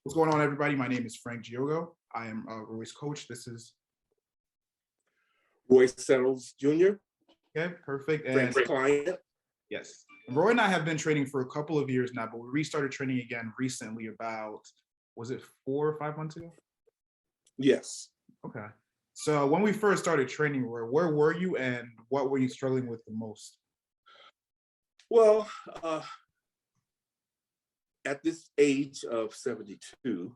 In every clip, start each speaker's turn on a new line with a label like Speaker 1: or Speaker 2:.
Speaker 1: What's going on, everybody? My name is Frank Giogo. I am Roy's coach. This is
Speaker 2: Roy Settles Jr.,
Speaker 1: okay, perfect. And
Speaker 2: Frank's client.
Speaker 1: yes, Roy and I have been training for a couple of years now, but we restarted training again recently. About, was it 4 or 5 months ago?
Speaker 2: Yes.
Speaker 1: Okay. So when we first started training, Roy, where were you and what were you struggling with the most?
Speaker 2: Well, at this age of 72,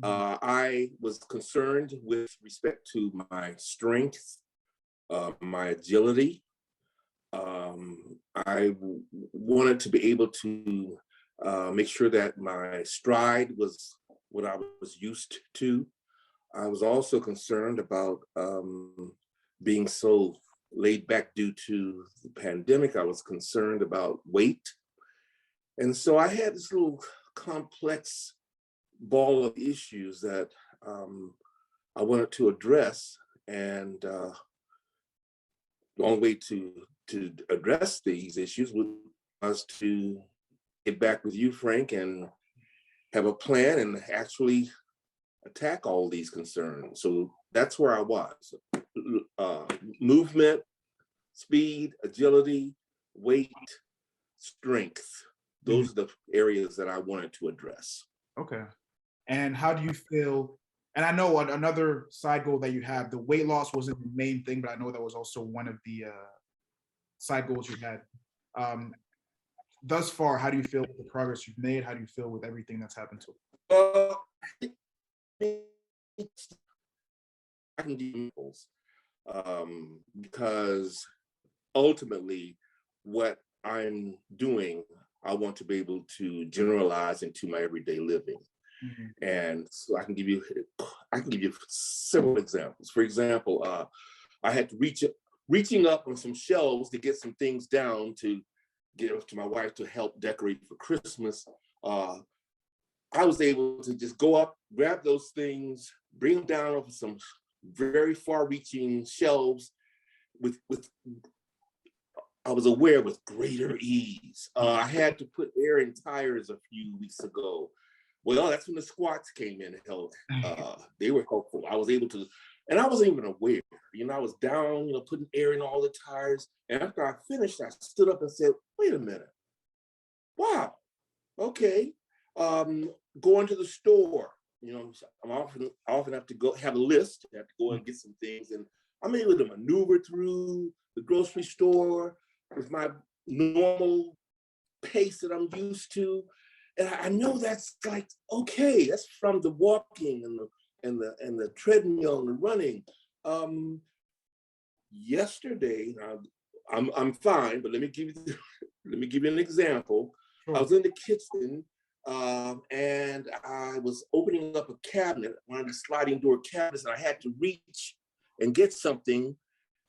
Speaker 2: I was concerned with respect to my strength, my agility. I wanted to be able to make sure that my stride was what I was used to. I was also concerned about being so laid back due to the pandemic. I was concerned about weight. And so I had this little complex ball of issues that I wanted to address. And the only way to address these issues was to get back with you, Frank, and have a plan and actually attack all these concerns. So that's where I was. Movement, speed, agility, weight, strength. Those are the areas that I wanted to address.
Speaker 1: Okay. And how do you feel? And I know another side goal that you have, the weight loss wasn't the main thing, but I know that was also one of the side goals you had. Thus far, how do you feel with the progress you've made? How do you feel with everything that's happened to you?
Speaker 2: I can give examples because ultimately what I'm doing, I want to be able to generalize into my everyday living. And so I can give you several examples. For example, I had to reaching up on some shelves to get some things down to give to my wife to help decorate for Christmas. I was able to just go up, grab those things, bring them down off of some very far-reaching shelves I was aware with greater ease. I had to put air in tires a few weeks ago. Well, that's when the squats came in and helped. They were helpful. I was able to, and I wasn't even aware. I was down, putting air in all the tires. And after I finished, I stood up and said, wait a minute. Wow, okay. Going to the store, I'm often have to go have a list. I have to go and get some things. And I'm able to maneuver through the grocery store with my normal pace that I'm used to. And I know that's like, okay, that's from the walking and the treadmill and the running. Yesterday, I'm fine, but let me give you an example. Sure. I was in the kitchen and I was opening up a cabinet, one of the sliding door cabinets, and I had to reach and get something.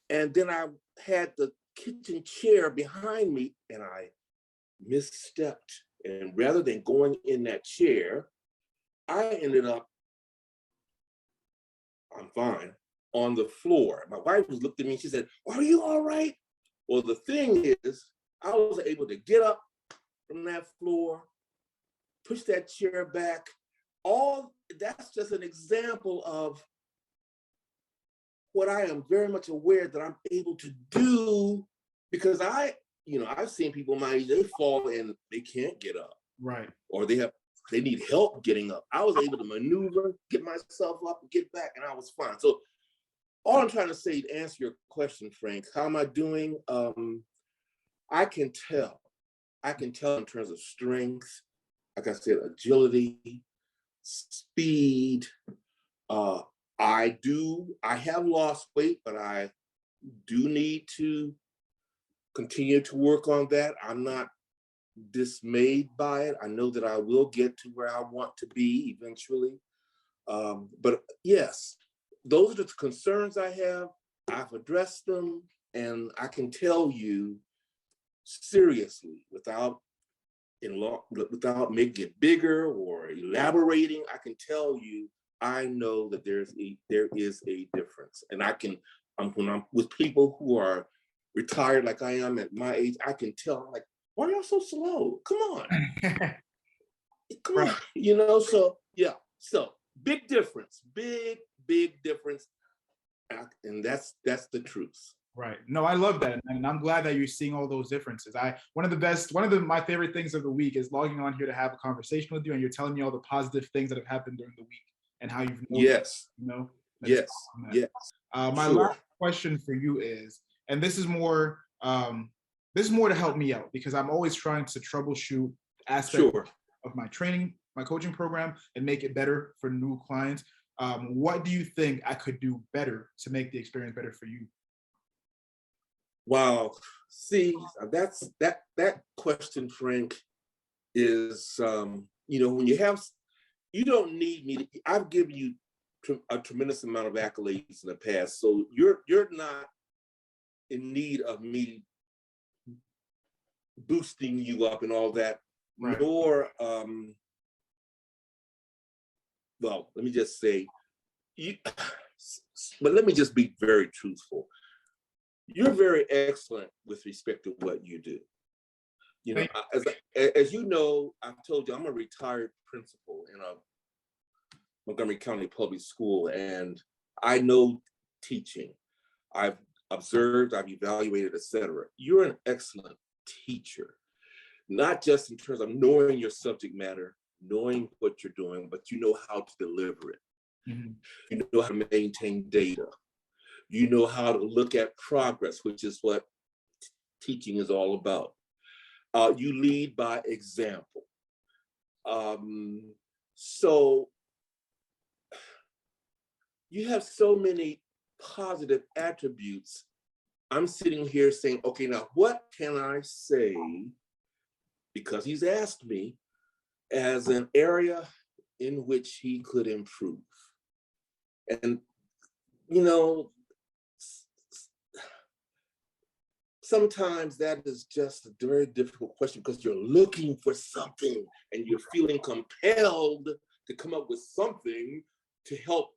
Speaker 2: And then I had the kitchen chair behind me and I misstepped. And rather than going in that chair, I ended up, I'm fine, on the floor. My wife looked at me and she said, are you all right? Well, the thing is, I was able to get up from that floor, push that chair back. That's just an example of what I am very much aware that I'm able to do, because I've seen people my age, they fall and they can't get up.
Speaker 1: Right.
Speaker 2: Or they need help getting up. I was able to maneuver, get myself up and get back, and I was fine. So all I'm trying to say to answer your question, Frank, how am I doing? I can tell in terms of strength, like I said, agility, speed. I have lost weight, but I do need to continue to work on that. I'm not dismayed by it. I know that I will get to where I want to be eventually. But yes, those are the concerns I have. I've addressed them, and I can tell you seriously, without making it bigger or elaborating, I can tell you, I know that there is a difference. And when I'm with people who are retired like I am at my age, I can tell, I'm like, why are y'all so slow? Come on. Come on. So Yeah. So big difference, big difference. And that's the truth.
Speaker 1: Right. No, I love that. And I'm glad that you're seeing all those differences. One of my favorite things of the week is logging on here to have a conversation with you, and you're telling me all the positive things that have happened during the week and how you've noticed,
Speaker 2: Yes.
Speaker 1: you know.
Speaker 2: Yes. Yes.
Speaker 1: My
Speaker 2: Sure.
Speaker 1: last question for you is, and this is more to help me out because I'm always trying to troubleshoot aspects
Speaker 2: Sure.
Speaker 1: of my training, my coaching program, and make it better for new clients. What do you think I could do better to make the experience better for you?
Speaker 2: Wow. See, that question, Frank, is when you don't need me to, I've given you a tremendous amount of accolades in the past, so you're not in need of me boosting you up and all that. Right. Nor well, let me just say but let me just be very truthful. You're very excellent with respect to what you do. As you know, I've told you I'm a retired principal in a Montgomery County public school, and I know teaching. I've observed, I've evaluated, etc. You're an excellent teacher, not just in terms of knowing your subject matter, knowing what you're doing, but you know how to deliver it. Mm-hmm. You know how to maintain data. You know how to look at progress, which is what teaching is all about. You lead by example. So you have so many positive attributes. I'm sitting here saying, okay, now what can I say? Because he's asked me as an area in which he could improve. And, sometimes that is just a very difficult question because you're looking for something and you're feeling compelled to come up with something to help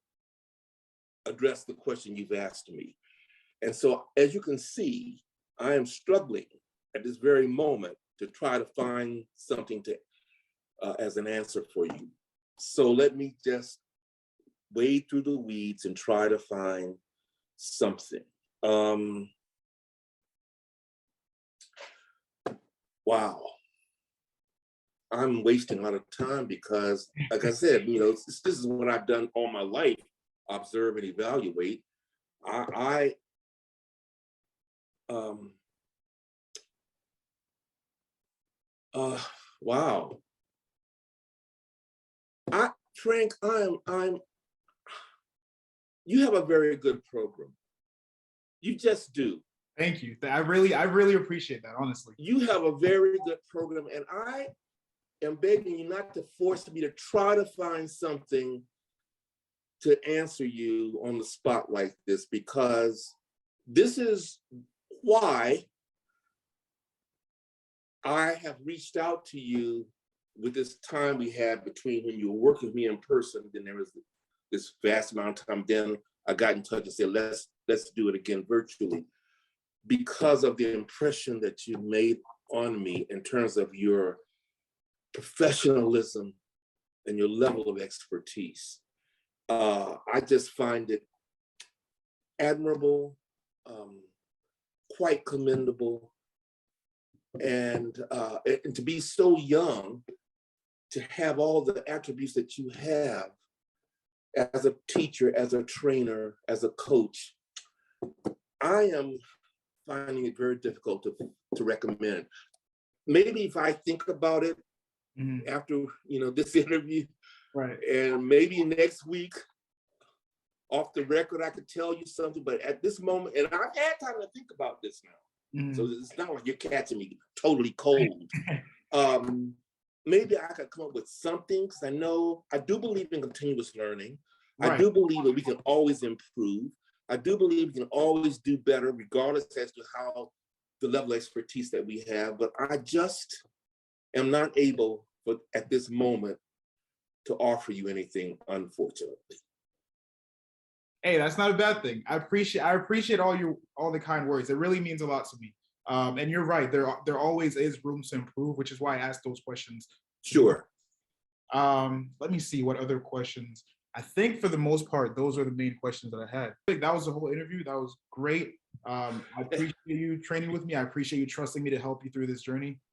Speaker 2: address the question you've asked me. And so, as you can see, I am struggling at this very moment to try to find something to as an answer for you. So let me just wade through the weeds and try to find something. Wow. I'm wasting a lot of time because, like I said, this is what I've done all my life, observe and evaluate. Wow. Frank, you have a very good program. You just do.
Speaker 1: Thank you. I really appreciate that, honestly.
Speaker 2: You have a very good program, and I am begging you not to force me to try to find something to answer you on the spot like this, because this is why I have reached out to you with this time we had between when you were working with me in person, then there was this vast amount of time. Then I got in touch and said, let's do it again virtually, because of the impression that you made on me in terms of your professionalism and your level of expertise. I just find it admirable, quite commendable, and to be so young, to have all the attributes that you have as a teacher, as a trainer, as a coach. I am finding it very difficult to recommend. Maybe if I think about it after this interview, right, and maybe next week off the record I could tell you something. But at this moment, and I've had time to think about this now, so it's not like you're catching me totally cold. Maybe I could come up with something, because I do believe in continuous learning. Right. I do believe that we can always improve. I do believe we can always do better, regardless as to how the level of expertise that we have. But I just am not able, at this moment, to offer you anything, unfortunately.
Speaker 1: Hey, that's not a bad thing. I appreciate all the kind words. It really means a lot to me. And you're right. There always is room to improve, which is why I asked those questions.
Speaker 2: Sure.
Speaker 1: Let me see what other questions. I think for the most part, those are the main questions that I had. I think that was the whole interview. That was great. I appreciate you training with me. I appreciate you trusting me to help you through this journey.